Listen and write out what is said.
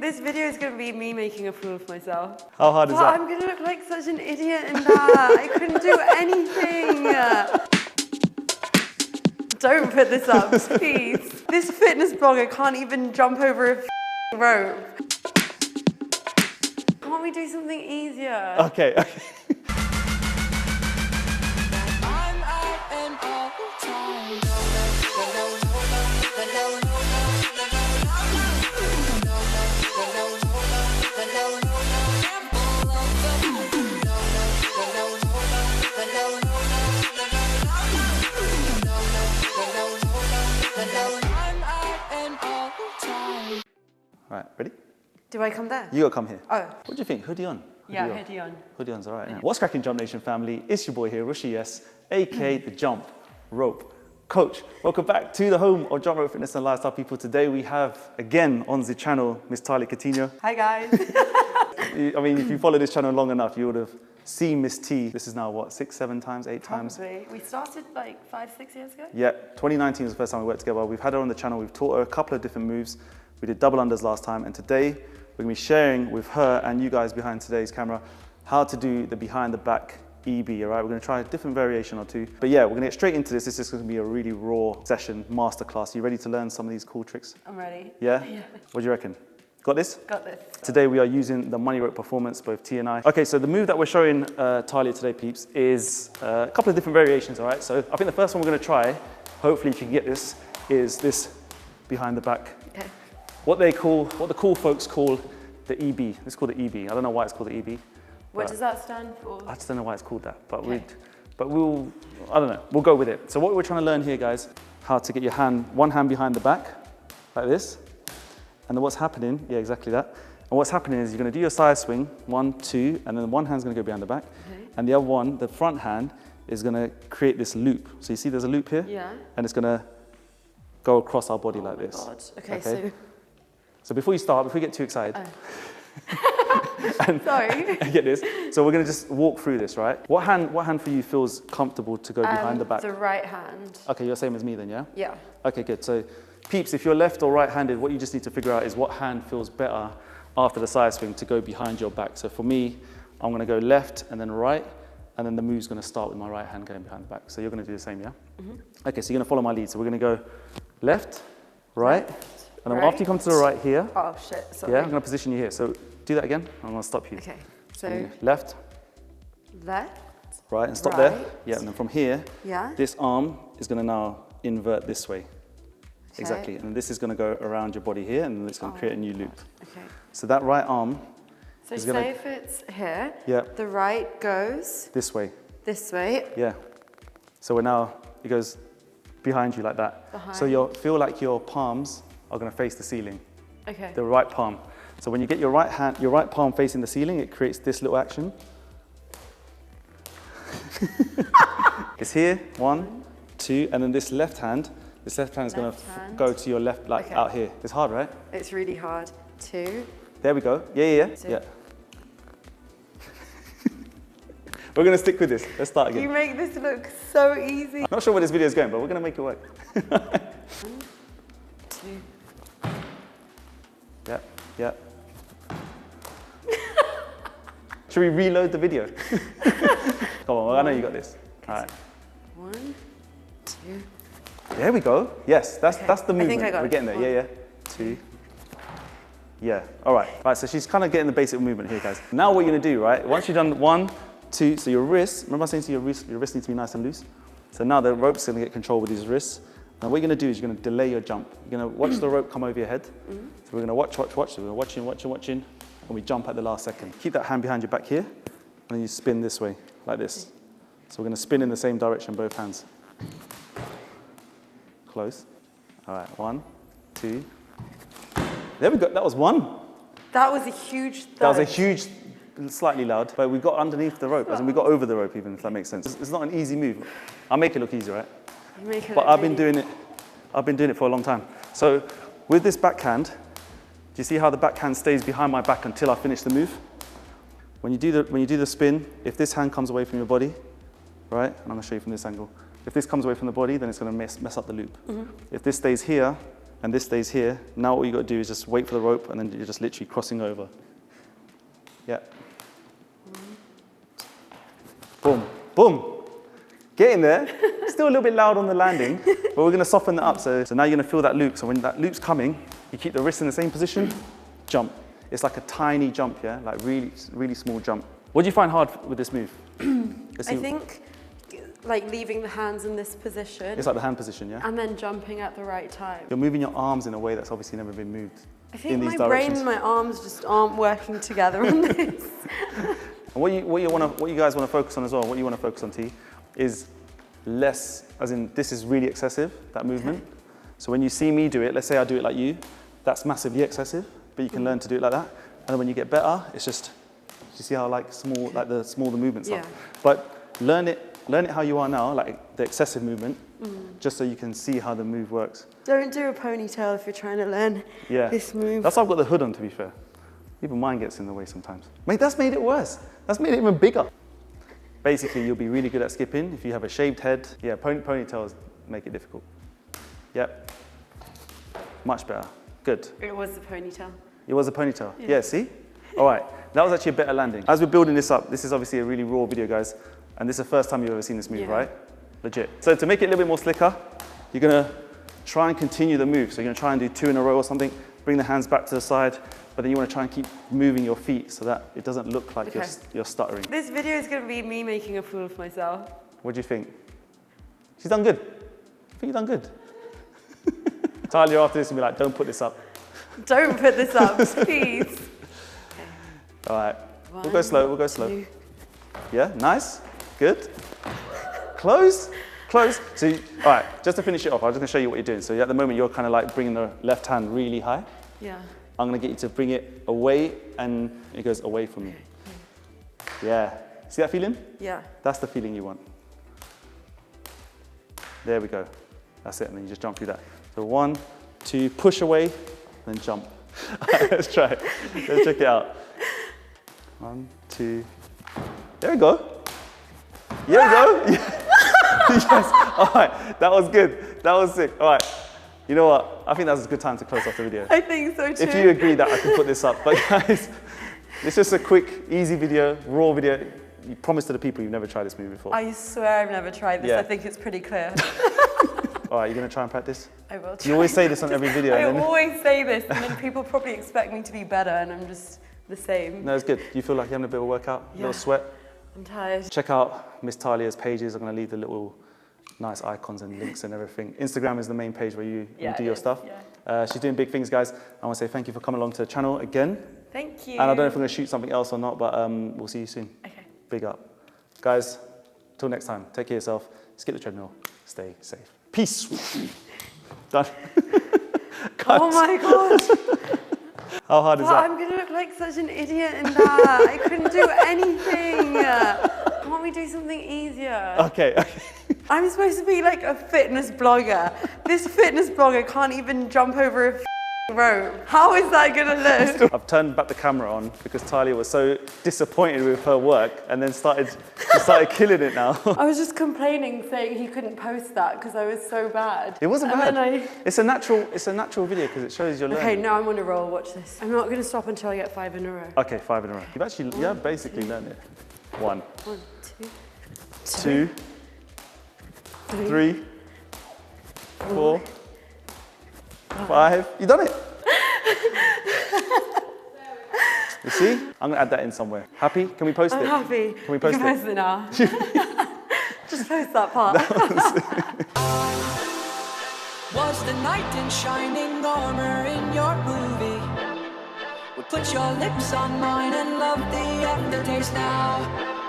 This video is going to be me making a fool of myself. How hard is that? I'm going to look like such an idiot in that. I couldn't do anything. Don't put this up, please. This fitness blogger can't even jump over a rope. Can't we do something easier? Okay. All right, ready? Do I come there? You gotta come here. Oh. What do you think? Hoodie on? Yeah, hoodie on. Hoodie on's all right. Yeah. What's cracking, Jump Nation family? It's your boy here, Rushy S, aka the Jump Rope Coach. Welcome back to the home of Jump Rope Fitness and Lifestyle people. Today we have, again, on the channel, Miss Tahlia Coutinho. Hi, guys. I mean, if you follow this channel long enough, you would have seen Miss T. This is now, what, 6, 7 times, 8 times? Probably. We started like 5, 6 years ago? Yeah, 2019 was the first time we worked together. We've had her on the channel. We've taught her a couple of different moves. We did double unders last time, and today we're gonna be sharing with her and you guys behind today's camera how to do the behind the back EB, all right? We're gonna try a different variation or two. But yeah, we're gonna get straight into this. This is gonna be a really raw session, masterclass. You ready to learn some of these cool tricks? I'm ready. Yeah? Yeah. What do you reckon? Got this? Got this. Today we are using the money rope performance, both T and I. Okay, so the move that we're showing Tahlia today, peeps, is a couple of different variations, all right? So I think the first one we're gonna try, hopefully you can get this, is this behind the back. Okay. What the cool folks call the EB. It's called the EB. I don't know why it's called the EB. What does that stand for? I just don't know why it's called that, but okay. I don't know, we'll go with it. So what we're trying to learn here, guys, how to get your hand, one hand behind the back, like this. And then what's happening, yeah, exactly that. And what's happening is you're gonna do your side swing, 1, 2, and then one hand's gonna go behind the back. Okay. And the other one, the front hand, is gonna create this loop. So you see there's a loop here? Yeah. And it's gonna go across our body like this. Oh my God, okay. So before you start, before you get too excited, sorry. Get this. So we're gonna just walk through this, right? What hand for you feels comfortable to go behind the back? The right hand. Okay, you're same as me then, yeah? Yeah. Okay, good. So peeps, if you're left or right-handed, what you just need to figure out is what hand feels better after the side swing to go behind your back. So for me, I'm gonna go left and then right, and then the move's gonna start with my right hand going behind the back. So you're gonna do the same, yeah? Mm-hmm. Okay, so you're gonna follow my lead. So we're gonna go left, right, and then after you come to the right here, oh shit, sorry. Yeah, I'm gonna position you here. So do that again, I'm gonna stop you. Okay, so left, right, and stop there. Yeah, and then from here, this arm is gonna now invert this way. Okay. Exactly, and this is gonna go around your body here, and it's gonna create a new loop. Okay. So that right arm is gonna... say if it's here, yeah, the right goes... This way. This way? Yeah. So it goes behind you like that. Behind. So you'll feel like your palms are gonna face the ceiling. Okay. The right palm. So when you get your right palm facing the ceiling, it creates this little action. It's here, 1, 2, and then this left hand is gonna go to your left, like out here. It's hard, right? It's really hard. 2. There we go. Yeah. We're gonna stick with this. Let's start again. You make this look so easy. I'm not sure where this video is going, but we're gonna make it work. 1, 2. Yeah. Should we reload the video? Come on, I know you got this. All right. 1, 2. There we go. Yes, that's the movement. I think I got We're getting there. Yeah. 2. Yeah. All right. Right. So she's kind of getting the basic movement here, guys. Now what you're gonna do, right? Once you've done 1, 2, so your wrists. Remember I was saying to your wrists needs to be nice and loose. So now the rope's gonna get control with these wrists. Now what you're gonna do is you're gonna delay your jump. You're gonna watch the rope come over your head. So we're gonna watch. So we're watching, and we jump at the last second. Keep that hand behind your back here, and then you spin this way, like this. So we're gonna spin in the same direction, both hands. Close. All right, 1, 2. There we go, that was 1. That was a huge thud. That was a huge, slightly loud, but we got underneath the rope, as in we got over the rope even, if that makes sense. It's not an easy move. I'll make it look easy, right? You make it but I've been doing it for a long time. So with this backhand, do you see how the backhand stays behind my back until I finish the move? When you do the spin, if this hand comes away from your body, right, and I'm gonna show you from this angle, if this comes away from the body, then it's gonna mess up the loop. If this stays here, and this stays here. Now all you got to do is just wait for the rope, and then you're just literally crossing over. Yeah. Boom, boom. Get in there. Still a little bit loud on the landing, but we're going to soften that up. So now you're going to feel that loop. So when that loop's coming, you keep the wrist in the same position, jump. It's like a tiny jump, yeah? Like really, really small jump. What do you find hard with this move? I think like leaving the hands in this position. It's like the hand position, yeah? And then jumping at the right time. You're moving your arms in a way that's obviously never been moved I think in these my brain directions. and my arms just aren't working together on this. And what you guys want to focus on as well, what you want to focus on, T, is less, as in this is really excessive, that movement. Okay. So when you see me do it, let's say I do it like you, that's massively excessive, but you can learn to do it like that. And then when you get better, it's just, you see how like small, like the smaller movements are. But learn it how you are now, like the excessive movement, just so you can see how the move works. Don't do a ponytail if you're trying to learn this move. That's why I've got the hood on, to be fair. Even mine gets in the way sometimes. Mate, that's made it worse. That's made it even bigger. Basically, you'll be really good at skipping if you have a shaved head. Yeah, ponytails make it difficult. Yep. Much better. Good. It was a ponytail. It was a ponytail. Yeah, see? All right. That was actually a better landing. As we're building this up, this is obviously a really raw video, guys. And this is the first time you've ever seen this move, right? Legit. So to make it a little bit more slicker, you're going to try and continue the move. So you're going to try and do 2 in a row or something. Bring the hands back to the side. But then you want to try and keep moving your feet so that it doesn't look like you're stuttering. This video is going to be me making a fool of myself. What do you think? She's done good. I think you've done good. Tahlia after this will be like, don't put this up. Don't put this up, please. Okay. All right. We'll go slow, we'll go slow. 2. Yeah, nice. Good. Close. Close. So, all right, just to finish it off, I'm just going to show you what you're doing. So at the moment, you're kind of like bringing the left hand really high. Yeah. I'm going to get you to bring it away, and it goes away from you. Yeah. See that feeling? Yeah. That's the feeling you want. There we go. That's it, and then you just jump through that. So 1, 2, push away, then jump. Let's try it. Let's check it out. 1, 2. There we go. There we go. Yes. All right. That was good. That was sick. All right. You know what? I think that's a good time to close off the video. I think so too. If you agree that I can put this up. But guys, it's just a quick, easy video, raw video. You promise to the people you've never tried this move before. I swear I've never tried this. Yeah. I think it's pretty clear. All right, you're going to try and practice? I will try. You always say this on every video. I always say this, and then people probably expect me to be better, and I'm just the same. No, it's good. Do you feel like you're having a bit of a workout? Yeah. A little sweat? I'm tired. Check out Miss Tahlia's pages. I'm going to leave the little nice icons and links and everything. Instagram is the main page where you do your stuff. Yeah. She's doing big things, guys. I want to say thank you for coming along to the channel again. Thank you. And I don't know if we're going to shoot something else or not, but we'll see you soon. Okay. Big up. Guys, till next time, take care of yourself. Skip the treadmill. Stay safe. Peace. Done. Oh my God. How hard is that? I'm going to look like such an idiot in that. I couldn't do anything. Can't we do something easier? Okay. I'm supposed to be like a fitness blogger. This fitness blogger can't even jump over a rope. How is that going to look? I've turned back the camera on because Tahlia was so disappointed with her work and then started killing it now. I was just complaining, saying he couldn't post that because I was so bad. It wasn't bad. It's a natural video because it shows you're learning. Okay, now I'm on a roll. Watch this. I'm not going to stop until I get 5 in a row. Okay, 5 in a row. You've actually, basically learned it. 1, 2, 3, 4, 5. You done it. You see? I'm going to add that in somewhere. Happy? Can we post it? I'm happy. Can we post it? Post it now. Just post that part. Was the knight in shining armor in your movie? Would put your lips on mine and love the aftertaste now.